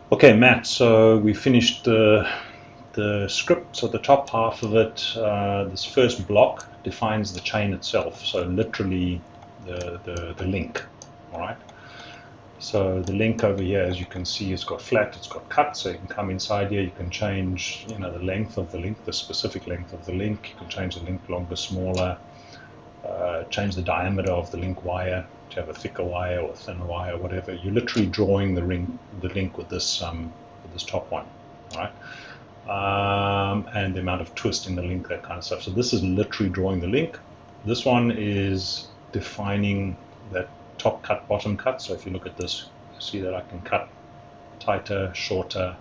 Okay, Matt, so we finished the script, so the top half of it, this first block defines the chain itself, so literally the link, all right? So the link over here, as you can see, it's got flat, it's got cut, so you can come inside here, you can change, the length of the link, the specific length of the link, you can change the link longer, smaller, change the diameter of the link wire to have a thicker wire or a thinner wire, whatever. You're literally drawing the link with this top one, all right? And the amount of twist in the link, that kind of stuff. So this is literally drawing the link. This one is defining that top cut, bottom cut. So if you look at this, you see that I can cut tighter, shorter.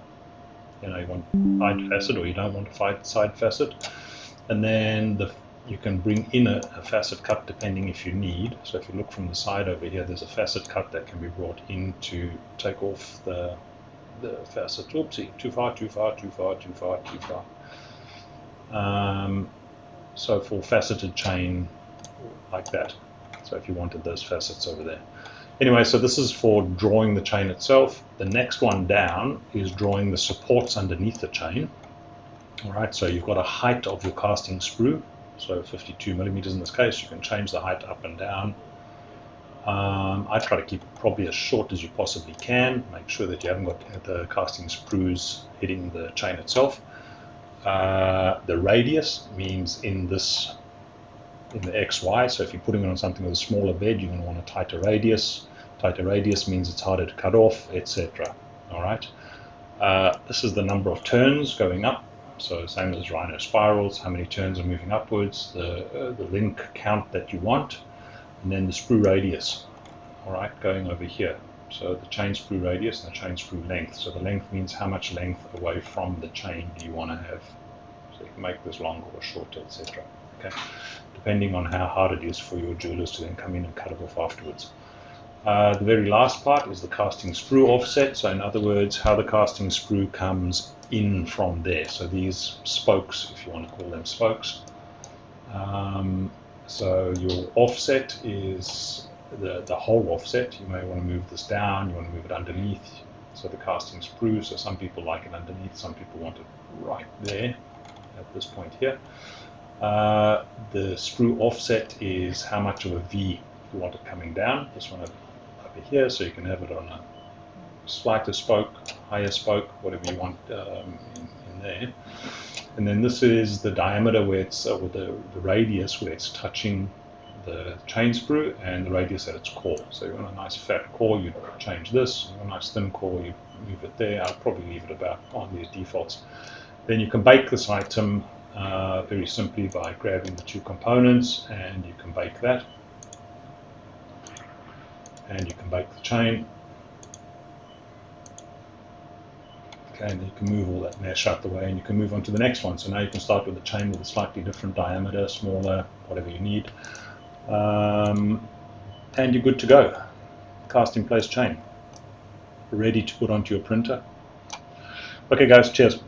You want side facet or you don't want a side facet. And then you can bring in a facet cut depending if you need. So if you look from the side over here, there's a facet cut that can be brought in to take off the facet. Oopsie, too far. So for faceted chain like that. So if you wanted those facets over there. Anyway, so this is for drawing the chain itself. The next one down is drawing the supports underneath the chain. All right, so you've got a height of your casting sprue. So 52 millimeters in this case. You can change the height up and down. I try to keep it probably as short as you possibly can. Make sure that you haven't got the casting sprues hitting the chain itself. The radius means in the XY. So if you're putting it on something with a smaller bed, you're going to want a tighter radius. Tighter radius means it's harder to cut off, etc. All right. This is the number of turns going up. So same as rhino spirals, how many turns are moving upwards, the link count that you want, and then the sprue radius, all right, going over here. So the chain sprue radius and the chain sprue length. So the length means how much length away from the chain do you want to have. So you can make this longer or shorter, etc. Okay, depending on how hard it is for your jewelers to then come in and cut it off afterwards. The very last part is the casting sprue offset. So in other words, how the casting sprue comes in from there. So these spokes, if you want to call them spokes. So your offset is the whole offset. You may want to move this down, you want to move it underneath. So the casting sprue, so some people like it underneath, some people want it right there at this point here. The sprue offset is how much of a V you want it coming down. This one over here, so you can have it on a slighter spoke, higher spoke, whatever you want in there. And then this is the diameter where it's, or the radius where it's touching the chain sprue, and the radius at its core. So you want a nice fat core, you change this. You want a nice thin core, you move it there. I'll probably leave it about on these defaults. Then you can bake this item very simply by grabbing the two components, and you can bake that. And you can bake the chain. Okay, and then you can move all that mesh out the way, and you can move on to the next one. So now you can start with a chain with a slightly different diameter, smaller, whatever you need. And you're good to go. Cast in place chain. Ready to put onto your printer. Okay guys, cheers.